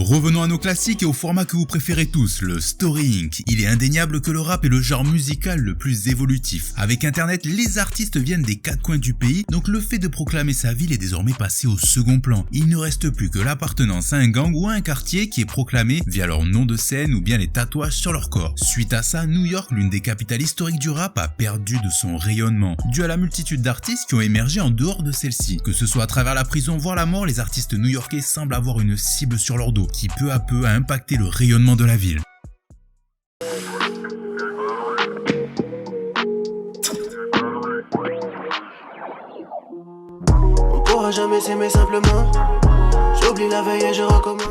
Revenons à nos classiques et au format que vous préférez tous, le storying. Il est indéniable que le rap est le genre musical le plus évolutif. Avec internet, les artistes viennent des quatre coins du pays, donc le fait de proclamer sa ville est désormais passé au second plan. Il ne reste plus que l'appartenance à un gang ou à un quartier qui est proclamé via leur nom de scène ou bien les tatouages sur leur corps. Suite à ça, New York, l'une des capitales historiques du rap, a perdu de son rayonnement, dû à la multitude d'artistes qui ont émergé en dehors de celle-ci. Que ce soit à travers la prison voire la mort, les artistes new-yorkais semblent avoir une cible sur leur dos, qui peu à peu a impacté le rayonnement de la ville. On pourra jamais s'aimer simplement. J'oublie la veille et je recommence.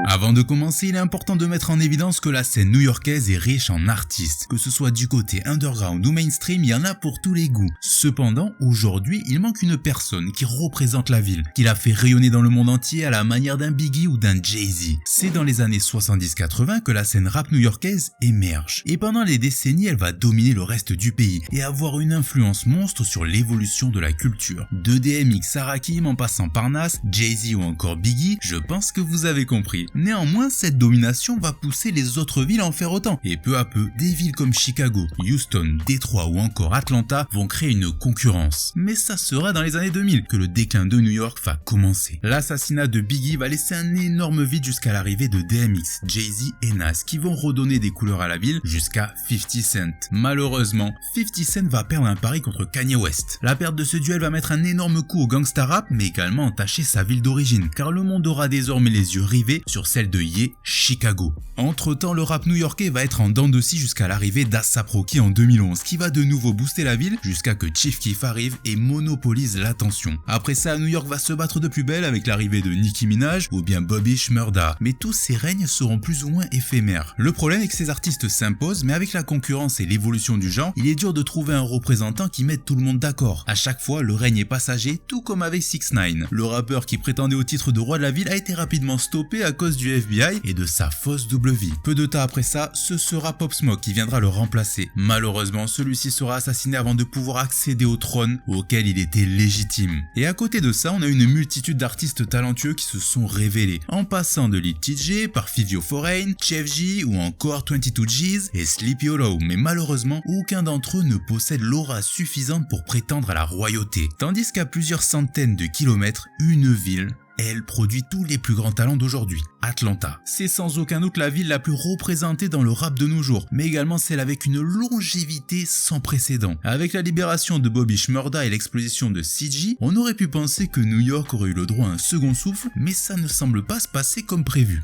Avant de commencer, il est important de mettre en évidence que la scène new-yorkaise est riche en artistes. Que ce soit du côté underground ou mainstream, il y en a pour tous les goûts. Cependant, aujourd'hui, il manque une personne qui représente la ville, qui l'a fait rayonner dans le monde entier à la manière d'un Biggie ou d'un Jay-Z. C'est dans les années 70-80 que la scène rap new-yorkaise émerge. Et pendant les décennies, elle va dominer le reste du pays et avoir une influence monstre sur l'évolution de la culture. De DMX à Rakim en passant par Nas, Jay-Z ou encore Biggie, je pense que vous avez compris. Néanmoins, cette domination va pousser les autres villes à en faire autant. Et peu à peu, des villes comme Chicago, Houston, Détroit ou encore Atlanta vont créer une concurrence. Mais ça sera dans les années 2000 que le déclin de New York va commencer. L'assassinat de Biggie va laisser un énorme vide jusqu'à l'arrivée de DMX, Jay-Z et Nas qui vont redonner des couleurs à la ville jusqu'à 50 Cent. Malheureusement, 50 Cent va perdre un pari contre Kanye West. La perte de ce duel va mettre un énorme coup au gangsta rap mais également entacher sa ville d'origine car le monde aura désormais les yeux rivés sur celle de Ye, Chicago. Entre temps, le rap new-yorkais va être en dents de scie jusqu'à l'arrivée d'A$AP Rocky en 2011, qui va de nouveau booster la ville jusqu'à que Chief Keef arrive et monopolise l'attention. Après ça, New York va se battre de plus belle avec l'arrivée de Nicki Minaj ou bien Bobby Shmurda. Mais tous ces règnes seront plus ou moins éphémères. Le problème est que ces artistes s'imposent, mais avec la concurrence et l'évolution du genre, il est dur de trouver un représentant qui mette tout le monde d'accord. À chaque fois, le règne est passager, tout comme avec 6ix9ine. Le rappeur qui prétendait au titre de roi de la ville a été rapidement stoppé à cause du FBI et de sa fausse double vie. Peu de temps après ça, ce sera Pop Smoke qui viendra le remplacer. Malheureusement, celui-ci sera assassiné avant de pouvoir accéder au trône auquel il était légitime. Et à côté de ça, on a une multitude d'artistes talentueux qui se sont révélés, en passant de Lil TJ par Fivio Foreign, Chef G ou encore 22 G's et Sleepy Hollow, mais malheureusement, aucun d'entre eux ne possède l'aura suffisante pour prétendre à la royauté. Tandis qu'à plusieurs centaines de kilomètres, une ville, elle produit tous les plus grands talents d'aujourd'hui, Atlanta. C'est sans aucun doute la ville la plus représentée dans le rap de nos jours, mais également celle avec une longévité sans précédent. Avec la libération de Bobby Shmurda et l'explosion de CG, on aurait pu penser que New York aurait eu le droit à un second souffle, mais ça ne semble pas se passer comme prévu.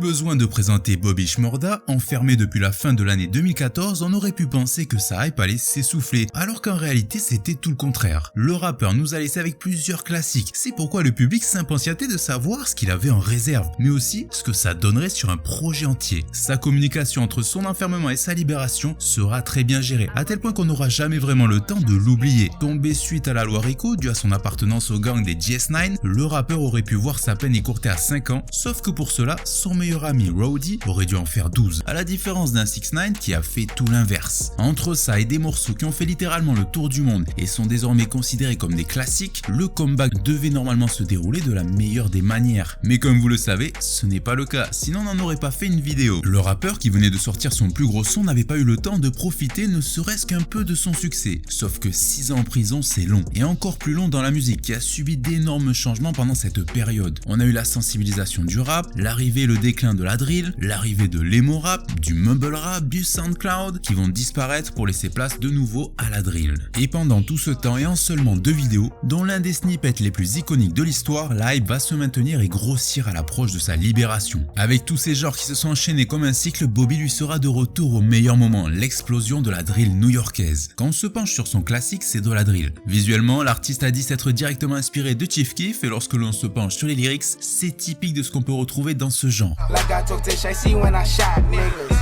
Besoin de présenter Bobby Shmurda, enfermé depuis la fin de l'année 2014, on aurait pu penser que sa hype allait s'essouffler, alors qu'en réalité c'était tout le contraire. Le rappeur nous a laissé avec plusieurs classiques, c'est pourquoi le public s'impatientait de savoir ce qu'il avait en réserve, mais aussi ce que ça donnerait sur un projet entier. Sa communication entre son enfermement et sa libération sera très bien gérée, à tel point qu'on n'aura jamais vraiment le temps de l'oublier. Tombé suite à la loi RICO, due à son appartenance au gang des GS9, le rappeur aurait pu voir sa peine écourtée à 5 ans, sauf que pour cela, son meilleur ami Rowdy aurait dû en faire 12, à la différence d'un 6ix9ine qui a fait tout l'inverse. Entre ça et des morceaux qui ont fait littéralement le tour du monde et sont désormais considérés comme des classiques, le comeback devait normalement se dérouler de la meilleure des manières. Mais comme vous le savez, ce n'est pas le cas, sinon on n'en aurait pas fait une vidéo. Le rappeur qui venait de sortir son plus gros son n'avait pas eu le temps de profiter ne serait-ce qu'un peu de son succès. Sauf que 6 ans en prison c'est long, et encore plus long dans la musique qui a subi d'énormes changements pendant cette période. On a eu la sensibilisation du rap, l'arrivée et le déclin de la drill, l'arrivée de l'emo rap, du mumble rap, du SoundCloud qui vont disparaître pour laisser place de nouveau à la drill. Et pendant tout ce temps et en seulement 2 vidéos, dont l'un des snippets les plus iconiques de l'histoire, la hype va se maintenir et grossir à l'approche de sa libération. Avec tous ces genres qui se sont enchaînés comme un cycle, Bobby lui sera de retour au meilleur moment, l'explosion de la drill new-yorkaise. Quand on se penche sur son classique, c'est de la drill. Visuellement, l'artiste a dit s'être directement inspiré de Chief Keef et lorsque l'on se penche sur les lyrics, c'est typique de ce qu'on peut retrouver dans ce genre. Like I talk to Shicey when I shot niggas.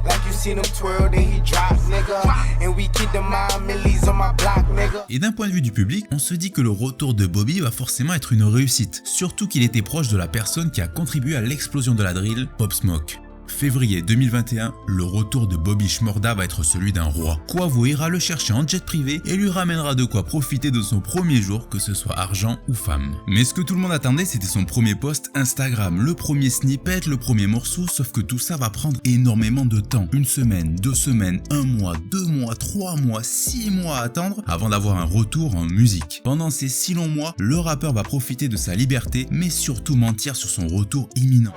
Like you seen him twirl, then he drop, nigga. And we keep the mind millies on my block, nigga. Et d'un point de vue du public, on se dit que le retour de Bobby va forcément être une réussite. Surtout qu'il était proche de la personne qui a contribué à l'explosion de la drill, Pop Smoke. Février 2021, le retour de Bobby Shmurda va être celui d'un roi. Quavo ira le chercher en jet privé et lui ramènera de quoi profiter de son premier jour, que ce soit argent ou femme. Mais ce que tout le monde attendait, c'était son premier post Instagram, le premier snippet, le premier morceau, sauf que tout ça va prendre énormément de temps. 1 semaine, 2 semaines, 1 mois, 2 mois, 3 mois, 6 mois à attendre avant d'avoir un retour en musique. Pendant ces 6 longs mois, le rappeur va profiter de sa liberté, mais surtout mentir sur son retour imminent.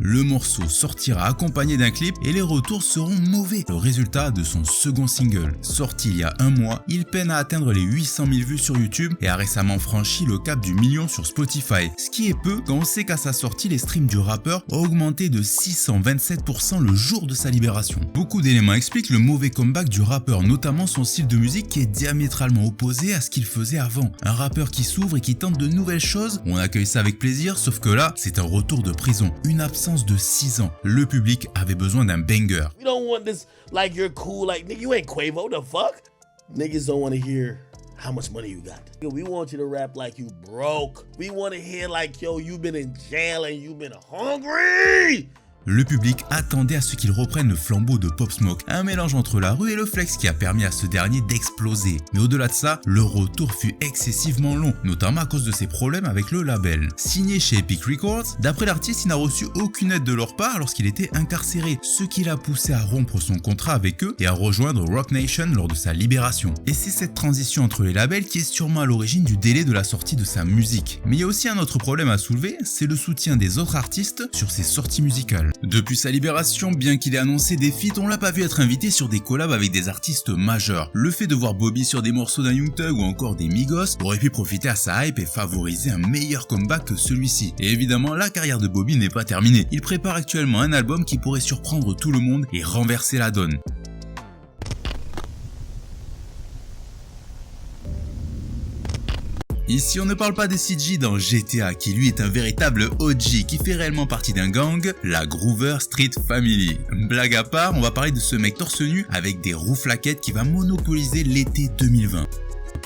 Le morceau sortira accompagné d'un clip et les retours seront mauvais. Le résultat de son second single, sorti il y a 1 mois, il peine à atteindre les 800 000 vues sur YouTube et a récemment franchi le cap du million sur Spotify. Ce qui est peu quand on sait qu'à sa sortie, les streams du rappeur ont augmenté de 627% le jour de sa libération. Beaucoup d'éléments expliquent le mauvais comeback du rappeur, notamment son style de musique qui est diamétralement opposé à ce qu'il faisait avant. Un rappeur qui s'ouvre et qui tente de nouvelles choses, on accueille ça avec plaisir, sauf que là, c'est un retour de prison, une absence de 6 ans. Le public avait besoin d'un banger. You don't want this like you're cool, like nigga, you ain't Quavo, the fuck? Niggas don't want to hear how much money you got. We want you to rap like you broke. We want to hear like, yo, you've been in jail and you've been hungry. Le public attendait à ce qu'il reprenne le flambeau de Pop Smoke, un mélange entre la rue et le flex qui a permis à ce dernier d'exploser. Mais au-delà de ça, le retour fut excessivement long, notamment à cause de ses problèmes avec le label. Signé chez Epic Records, d'après l'artiste, il n'a reçu aucune aide de leur part lorsqu'il était incarcéré, ce qui l'a poussé à rompre son contrat avec eux et à rejoindre Roc Nation lors de sa libération. Et c'est cette transition entre les labels qui est sûrement à l'origine du délai de la sortie de sa musique. Mais il y a aussi un autre problème à soulever, c'est le soutien des autres artistes sur ses sorties musicales. Depuis sa libération, bien qu'il ait annoncé des feats, on l'a pas vu être invité sur des collabs avec des artistes majeurs. Le fait de voir Bobby sur des morceaux d'un Young Thug ou encore des Migos aurait pu profiter à sa hype et favoriser un meilleur comeback que celui-ci. Et évidemment, la carrière de Bobby n'est pas terminée. Il prépare actuellement un album qui pourrait surprendre tout le monde et renverser la donne. Ici on ne parle pas de CG dans GTA qui lui est un véritable OG qui fait réellement partie d'un gang, la Groover Street Family. Blague à part, on va parler de ce mec torse nu avec des rouflaquettes qui va monopoliser l'été 2020.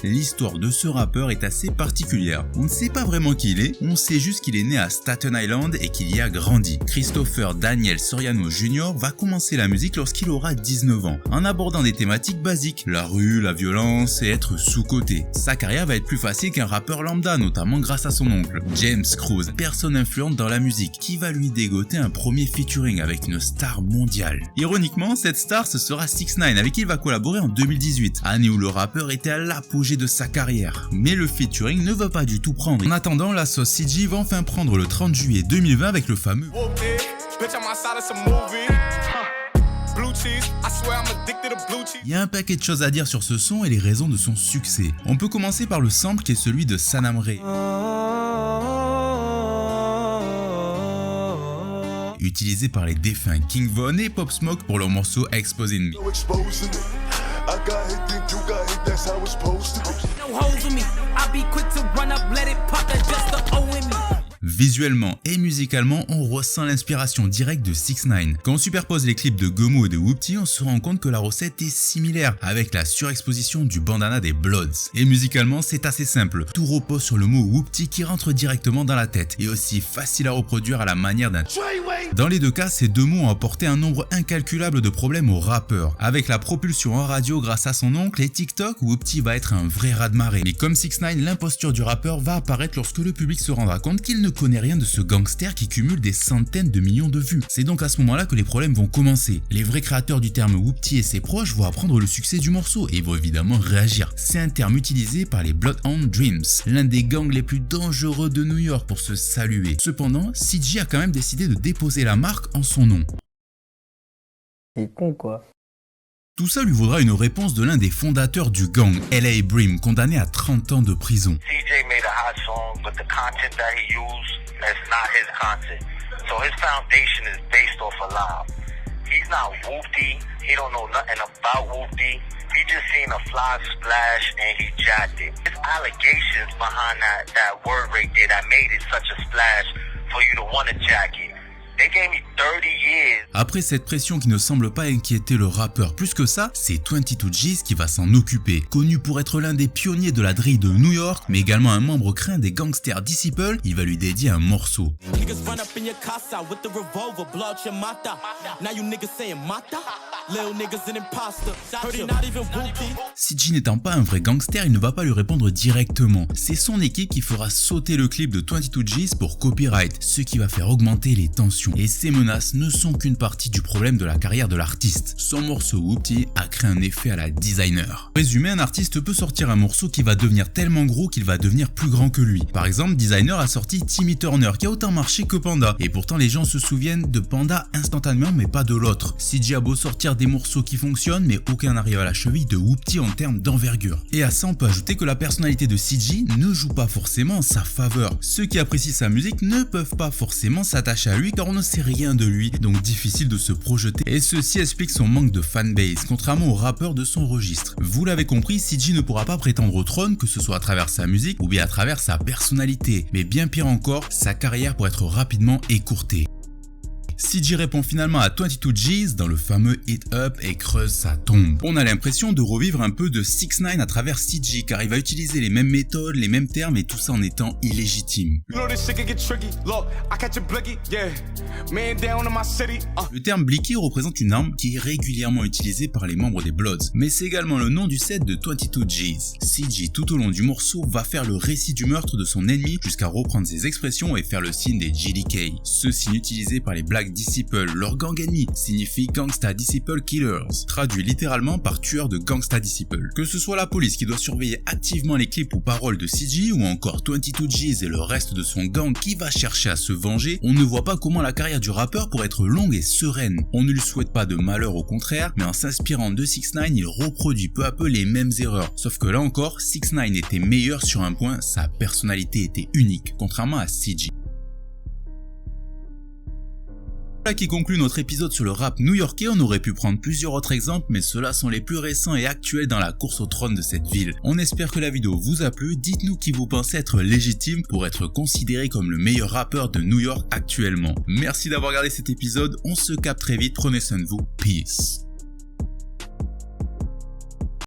L'histoire de ce rappeur est assez particulière. On ne sait pas vraiment qui il est, on sait juste qu'il est né à Staten Island et qu'il y a grandi. Christopher Daniel Soriano Jr. va commencer la musique lorsqu'il aura 19 ans, en abordant des thématiques basiques, la rue, la violence et être sous-coté. Sa carrière va être plus facile qu'un rappeur lambda, notamment grâce à son oncle, James Cruz, personne influente dans la musique, qui va lui dégoter un premier featuring avec une star mondiale. Ironiquement, cette star ce sera 6ix9ine avec qui il va collaborer en 2018, année où le rappeur était à l'apogée de sa carrière. Mais le featuring ne va pas du tout prendre. En attendant, la sauce CG va enfin prendre le 30 juillet 2020 avec le fameux Il y a un paquet de choses à dire sur ce son et les raisons de son succès. On peut commencer par le sample qui est celui de Sanam Ray, utilisé par les défunts King Von et Pop Smoke pour leur morceau Exposing Me. Visuellement et musicalement, on ressent l'inspiration directe de 6ix9ine. Quand on superpose les clips de Gomu et de Whoopty, on se rend compte que la recette est similaire, avec la surexposition du bandana des Bloods. Et musicalement, c'est assez simple. Tout repose sur le mot Whoopty qui rentre directement dans la tête, et aussi facile à reproduire à la manière d'un... Dans les deux cas, ces deux mots ont apporté un nombre incalculable de problèmes aux rappeurs. Avec la propulsion en radio grâce à son oncle et TikTok, Whoopty va être un vrai raz-de-marée. Mais comme 6ix9ine, l'imposture du rappeur va apparaître lorsque le public se rendra compte qu'il ne connaît rien de ce gangster qui cumule des centaines de millions de vues. C'est donc à ce moment-là que les problèmes vont commencer. Les vrais créateurs du terme Whoopty et ses proches vont apprendre le succès du morceau et vont évidemment réagir. C'est un terme utilisé par les Bloodhound Dreams, l'un des gangs les plus dangereux de New York pour se saluer. Cependant, CG a quand même décidé de déposer la marque en son nom. C'est con quoi. Tout ça lui vaudra une réponse de l'un des fondateurs du gang, L.A. Brim, condamné à 30 ans de prison. CJ made a hot song, but the content that he used is not his content. So his foundation is based off a lie. He's not Whoopty. He don't know nothing about Whoopty. He just seen a fly splash and he jacked it. His allegations behind that word right there that made it such a splash for you to want to jack it. They gave me 30 years. Après cette pression qui ne semble pas inquiéter le rappeur plus que ça, c'est 22 G's qui va s'en occuper. Connu pour être l'un des pionniers de la drill de New York, mais également un membre craint des gangsters Disciple, il va lui dédier un morceau. CG n'étant pas un vrai gangster, il ne va pas lui répondre directement. C'est son équipe qui fera sauter le clip de 22 G's pour copyright, ce qui va faire augmenter les tensions. Et ces menaces ne sont qu'une partie du problème de la carrière de l'artiste. Son morceau Whoopty a créé un effet à la Designer. Résumé, un artiste peut sortir un morceau qui va devenir tellement gros qu'il va devenir plus grand que lui. Par exemple, Designer a sorti Timmy Turner qui a autant marché que Panda. Et pourtant les gens se souviennent de Panda instantanément mais pas de l'autre. CG a beau sortir des morceaux qui fonctionnent mais aucun n'arrive à la cheville de Whoopty en termes d'envergure. Et à ça on peut ajouter que la personnalité de CG ne joue pas forcément en sa faveur. Ceux qui apprécient sa musique ne peuvent pas forcément s'attacher à lui car on ne sait rien de lui, donc difficile de se projeter. Et ceci explique son manque de fanbase, contrairement aux rappeurs de son registre. Vous l'avez compris, CG ne pourra pas prétendre au trône, que ce soit à travers sa musique ou bien à travers sa personnalité, mais bien pire encore, sa carrière pourrait être rapidement écourtée. CG répond finalement à 22 G's dans le fameux Hit Up et creuse sa tombe. On a l'impression de revivre un peu de 6ix9ine à travers CG car il va utiliser les mêmes méthodes, les mêmes termes et tout ça en étant illégitime. Le terme blicky représente une arme qui est régulièrement utilisée par les membres des Bloods, mais c'est également le nom du set de 22 G's. CG tout au long du morceau va faire le récit du meurtre de son ennemi jusqu'à reprendre ses expressions et faire le signe des GDK. Ce signe utilisé par les Black Disciple, leur gang ennemi, signifie Gangsta Disciple Killers, traduit littéralement par tueur de Gangsta Disciple. Que ce soit la police qui doit surveiller activement les clips ou paroles de CG ou encore 22 G's et le reste de son gang qui va chercher à se venger, on ne voit pas comment la carrière du rappeur pourrait être longue et sereine. On ne lui souhaite pas de malheur au contraire, mais en s'inspirant de 6ix9ine, il reproduit peu à peu les mêmes erreurs. Sauf que là encore, 6ix9ine était meilleur sur un point, sa personnalité était unique, contrairement à CG. Voilà qui conclut notre épisode sur le rap new-yorkais. On aurait pu prendre plusieurs autres exemples, mais ceux-là sont les plus récents et actuels dans la course au trône de cette ville. On espère que la vidéo vous a plu, dites-nous qui vous pensez être légitime pour être considéré comme le meilleur rappeur de New York actuellement. Merci d'avoir regardé cet épisode, on se capte très vite, prenez soin de vous, peace.